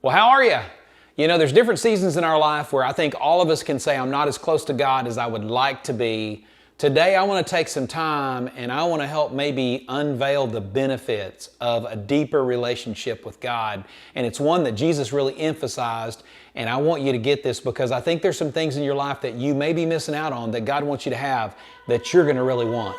Well, how are you? You know, there's different seasons in our life where I think all of us can say, I'm not as close to God as I would like to be. Today, I want to take some time and I want to help maybe unveil the benefits of a deeper relationship with God. And it's one that Jesus really emphasized. And I want you to get this because I think there's some things in your life that you may be missing out on that God wants you to have that you're going to really want.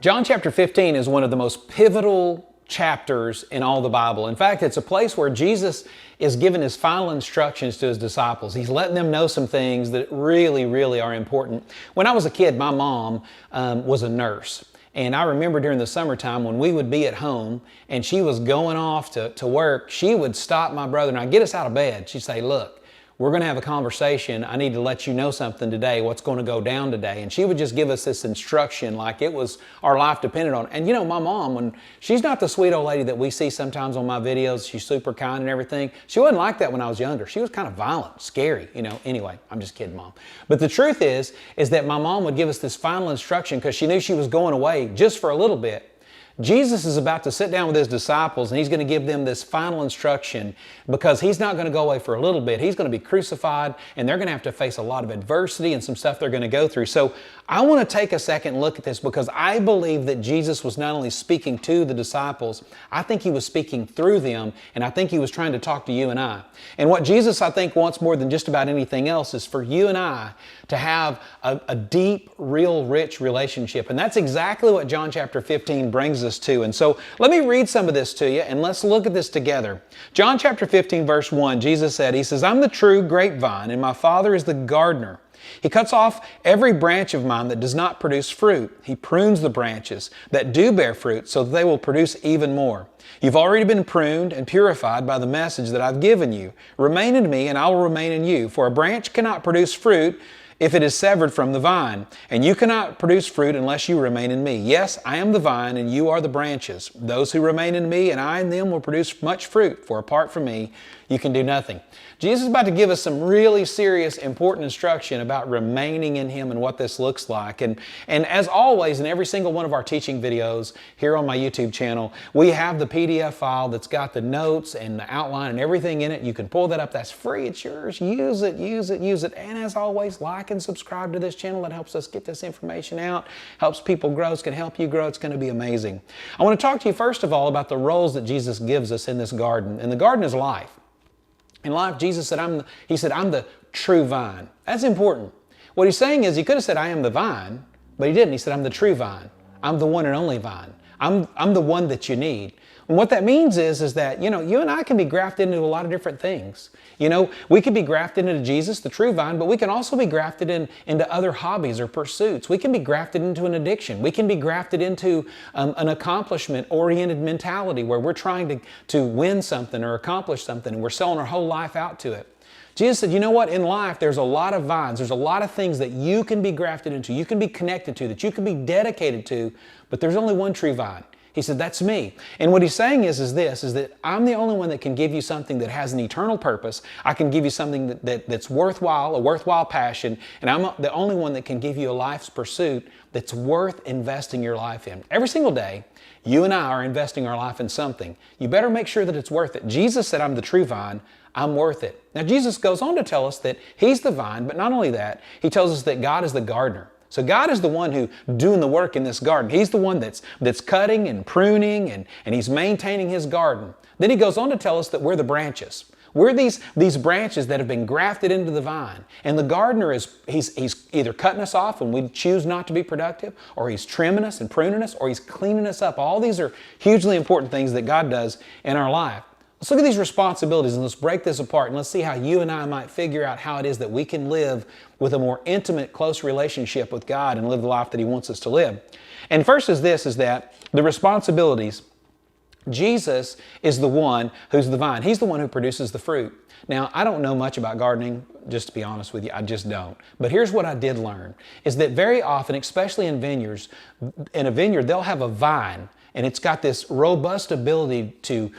John chapter 15 is one of the most pivotal chapters in all the Bible. In fact, it's a place where Jesus is giving his final instructions to his disciples. He's letting them know some things that really are important. When I was a kid, my mom was a nurse. And I remember during the summertime when we would be at home and she was going off to work, she would stop my brother and I'd get us out of bed. She'd say, look, we're going to have a conversation. I need to let you know something today, what's going to go down today. And she would just give us this instruction like it was our life depended on it. And you know, my mom, when she's not the sweet old lady that we see sometimes on my videos, she's super kind and everything. She wasn't like that when I was younger. She was kind of violent, scary, you know. Anyway, I'm just kidding, Mom. But the truth is that my mom would give us this final instruction because she knew she was going away just for a little bit. Jesus is about to sit down with his disciples and he's going to give them this final instruction because he's not going to go away for a little bit. He's going to be crucified and they're going to have to face a lot of adversity and some stuff they're going to go through. So I want to take a second look at this because I believe that Jesus was not only speaking to the disciples, I think he was speaking through them and I think he was trying to talk to you and I. And what Jesus, I think, wants more than just about anything else is for you and I to have a deep, real, rich relationship. And that's exactly what John chapter 15 brings us to. And so let me read some of this to you and let's look at this together. John chapter 15 verse 1, Jesus said, he says, I'm the true grapevine and my Father is the gardener. He cuts off every branch of mine that does not produce fruit. He prunes the branches that do bear fruit so that they will produce even more. You've already been pruned and purified by the message that I've given you. Remain in me and I will remain in you. For a branch cannot produce fruit if it is severed from the vine, and you cannot produce fruit unless you remain in me. Yes, I am the vine and you are the branches. Those who remain in me and I in them will produce much fruit, for apart from me, you can do nothing. Jesus is about to give us some really serious, important instruction about remaining in him and what this looks like. And as always, in every single one of our teaching videos here on my YouTube channel, we have the PDF file that's got the notes and the outline and everything in it. You can pull that up. That's free. It's yours. Use it, use it, use it. And as always, like and subscribe to this channel. That helps us get this information out, helps people grow. It's going to help you grow. It's going to be amazing. I want to talk to you first of all about the roles that Jesus gives us in this garden. And the garden is life. In life, Jesus said, I'm the true vine. That's important. What he's saying is, he could have said, I am the vine, but he didn't. He said, I'm the true vine. I'm the one and only vine. I'm the one that you need. And what that means is that, you know, you and I can be grafted into a lot of different things. You know, we could be grafted into Jesus, the true vine, but we can also be grafted into other hobbies or pursuits. We can be grafted into an addiction. We can be grafted into an accomplishment-oriented mentality where we're trying to win something or accomplish something and we're selling our whole life out to it. Jesus said, you know what? In life, there's a lot of vines. There's a lot of things that you can be grafted into, you can be connected to, that you can be dedicated to, but there's only one true vine. He said, that's me. And what he's saying is that I'm the only one that can give you something that has an eternal purpose. I can give you something that's worthwhile, a worthwhile passion, and I'm the only one that can give you a life's pursuit that's worth investing your life in. Every single day, you and I are investing our life in something. You better make sure that it's worth it. Jesus said, I'm the true vine. I'm worth it. Now, Jesus goes on to tell us that he's the vine, but not only that, he tells us that God is the gardener. So God is the one who's doing the work in this garden. He's the one that's cutting and pruning and he's maintaining his garden. Then he goes on to tell us that we're the branches. We're these branches that have been grafted into the vine. And the gardener he's either cutting us off when we choose not to be productive, or he's trimming us and pruning us, or he's cleaning us up. All these are hugely important things that God does in our life. Let's look at these responsibilities and let's break this apart and let's see how you and I might figure out how it is that we can live with a more intimate, close relationship with God and live the life that he wants us to live. And first is that the responsibilities Jesus is the one who's the vine. He's the one who produces the fruit. Now, I don't know much about gardening, just to be honest with you. I just don't. But here's what I did learn, is that very often, especially in vineyards, in a vineyard, they'll have a vine, and it's got this robust ability to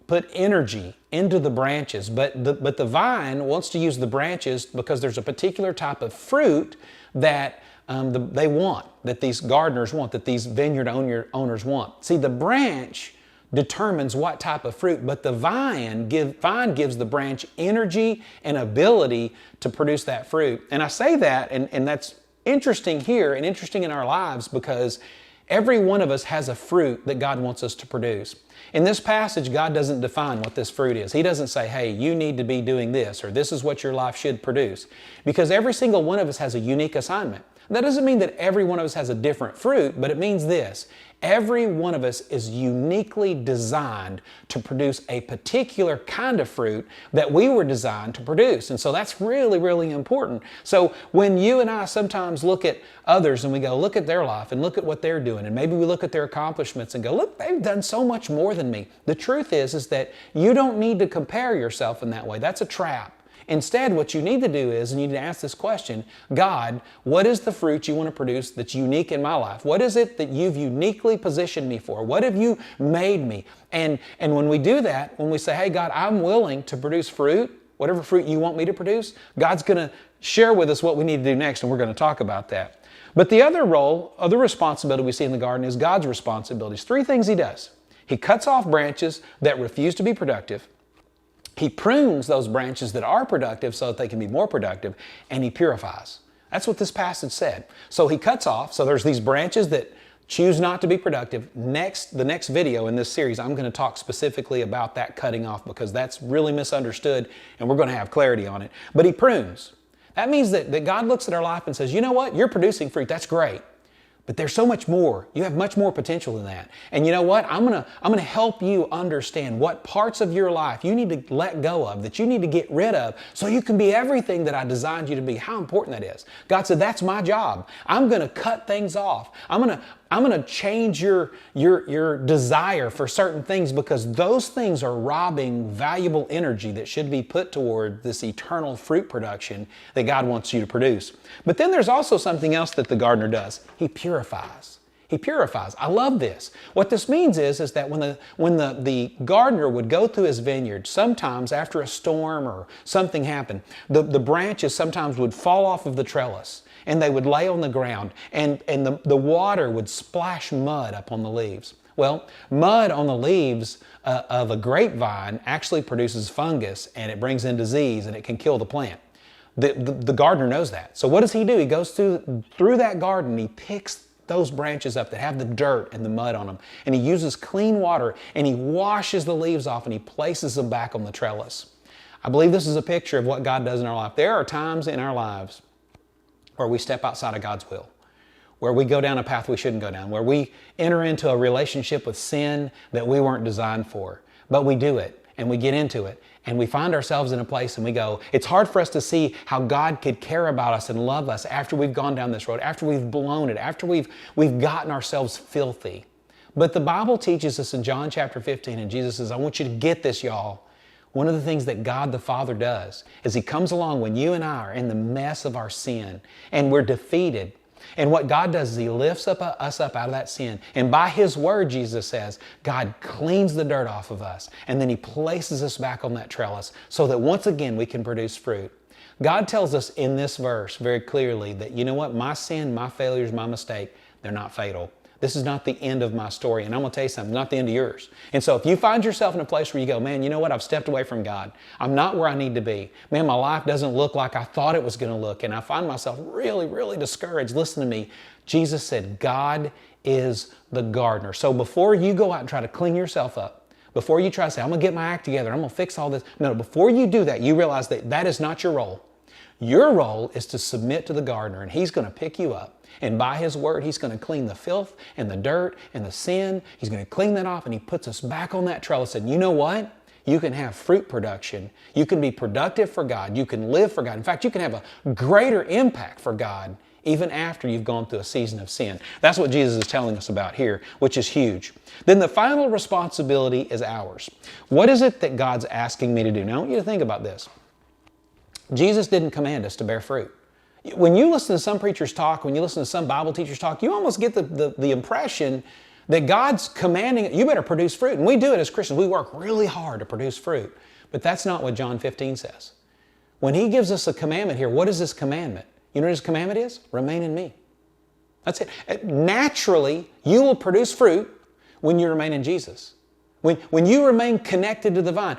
put energy into the branches. But the vine wants to use the branches because there's a particular type of fruit that they want, that these gardeners want, that these vineyard owners want. See, the branch determines what type of fruit, but the vine gives the branch energy and ability to produce that fruit. And I say that, and that's interesting here and interesting in our lives, because every one of us has a fruit that God wants us to produce. In this passage, God doesn't define what this fruit is. He doesn't say, hey, you need to be doing this, or this is what your life should produce. Because every single one of us has a unique assignment. That doesn't mean that every one of us has a different fruit, but it means this. Every one of us is uniquely designed to produce a particular kind of fruit that we were designed to produce. And so that's really, really important. So when you and I sometimes look at others and we go, look at their life and look at what they're doing, and maybe we look at their accomplishments and go, look, they've done so much more than me. The truth is that you don't need to compare yourself in that way. That's a trap. Instead, what you need to do is, you need to ask this question, God, what is the fruit you want to produce that's unique in my life? What is it that you've uniquely positioned me for? What have you made me? And when we do that, when we say, hey, God, I'm willing to produce fruit, whatever fruit you want me to produce, God's going to share with us what we need to do next, and we're going to talk about that. But the other role, other responsibility we see in the garden is God's responsibilities. 3 things He does. He cuts off branches that refuse to be productive. He prunes those branches that are productive so that they can be more productive, and He purifies. That's what this passage said. So He cuts off, so there's these branches that choose not to be productive. The next video in this series, I'm going to talk specifically about that cutting off, because that's really misunderstood, and we're going to have clarity on it. But He prunes. That means that God looks at our life and says, you know what? You're producing fruit. That's great. But there's so much more. You have much more potential than that. And you know what? I'm gonna help you understand what parts of your life you need to let go of, that you need to get rid of, so you can be everything that I designed you to be. How important that is. God said, that's my job. I'm gonna cut things off. I'm gonna change your desire for certain things, because those things are robbing valuable energy that should be put toward this eternal fruit production that God wants you to produce. But then there's also something else that the gardener does. He purifies. He purifies. I love this. What this means is that when the gardener would go through his vineyard, sometimes after a storm or something happened, the branches sometimes would fall off of the trellis, and they would lay on the ground, and the water would splash mud up on the leaves. Well, mud on the leaves of a grapevine actually produces fungus, and it brings in disease, and it can kill the plant. The gardener knows that. So what does he do? He goes through that garden, he picks those branches up that have the dirt and the mud on them, and he uses clean water, and he washes the leaves off, and he places them back on the trellis. I believe this is a picture of what God does in our life. There are times in our lives where we step outside of God's will, where we go down a path we shouldn't go down, where we enter into a relationship with sin that we weren't designed for. But we do it, and we get into it, and we find ourselves in a place and we go, it's hard for us to see how God could care about us and love us after we've gone down this road, after we've blown it, after we've gotten ourselves filthy. But the Bible teaches us in John chapter 15, and Jesus says, I want you to get this, y'all. One of the things that God the Father does is He comes along when you and I are in the mess of our sin and we're defeated. And what God does is He lifts us up out of that sin. And by His word, Jesus says, God cleans the dirt off of us. And then He places us back on that trellis so that once again we can produce fruit. God tells us in this verse very clearly that, you know what, my sin, my failures, my mistake, they're not fatal. This is not the end of my story. And I'm going to tell you something, not the end of yours. And so if you find yourself in a place where you go, man, you know what? I've stepped away from God. I'm not where I need to be. Man, my life doesn't look like I thought it was going to look. And I find myself really, really discouraged. Listen to me. Jesus said, God is the gardener. So before you go out and try to clean yourself up, before you try to say, I'm going to get my act together, I'm going to fix all this. No, before you do that, you realize that that is not your role. Your role is to submit to the gardener, and He's going to pick you up. And by His word, He's going to clean the filth and the dirt and the sin. He's going to clean that off, and He puts us back on that trellis. And you know what? You can have fruit production. You can be productive for God. You can live for God. In fact, you can have a greater impact for God even after you've gone through a season of sin. That's what Jesus is telling us about here, which is huge. Then the final responsibility is ours. What is it that God's asking me to do? Now, I want you to think about this. Jesus didn't command us to bear fruit. When you listen to some preachers talk, when you listen to some Bible teachers talk, you almost get the impression that God's commanding, you better produce fruit. And we do it as Christians. We work really hard to produce fruit. But that's not what John 15 says. When He gives us a commandment here, what is this commandment? You know what His commandment is? Remain in me. That's it. Naturally, you will produce fruit when you remain in Jesus. When you remain connected to the vine,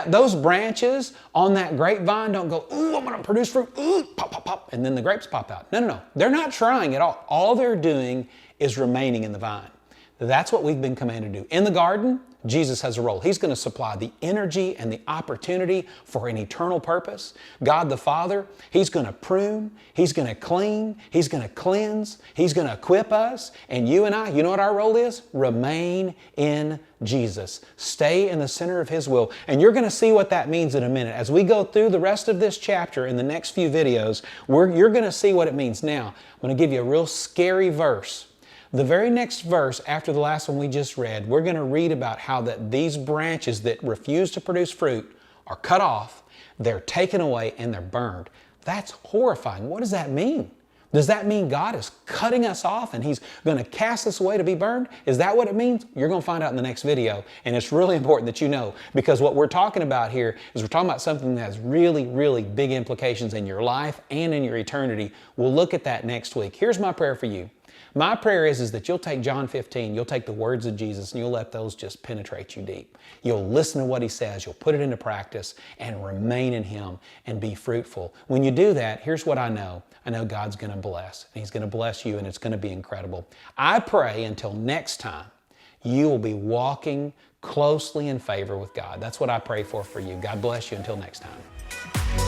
those branches on that grapevine don't go, ooh, I'm going to produce fruit, ooh, pop, pop, pop, and then the grapes pop out. No. They're not trying at all. All they're doing is remaining in the vine. That's what we've been commanded to do. In the garden, Jesus has a role. He's going to supply the energy and the opportunity for an eternal purpose. God the Father, He's going to prune, He's going to clean, He's going to cleanse, He's going to equip us. And you and I, you know what our role is? Remain in Jesus. Stay in the center of His will. And you're going to see what that means in a minute. As we go through the rest of this chapter in the next few videos, you're going to see what it means. Now, I'm going to give you a real scary verse. The very next verse after the last one we just read, we're going to read about how that these branches that refuse to produce fruit are cut off, they're taken away, and they're burned. That's horrifying. What does that mean? Does that mean God is cutting us off and He's going to cast us away to be burned? Is that what it means? You're going to find out in the next video. And it's really important that you know, because what we're talking about here is we're talking about something that has really, really big implications in your life and in your eternity. We'll look at that next week. Here's my prayer for you. My prayer is that you'll take John 15, you'll take the words of Jesus, and you'll let those just penetrate you deep. You'll listen to what He says, you'll put it into practice, and remain in Him and be fruitful. When you do that, here's what I know. I know God's going to bless, and He's going to bless you, and it's going to be incredible. I pray until next time, you will be walking closely in favor with God. That's what I pray for you. God bless you until next time.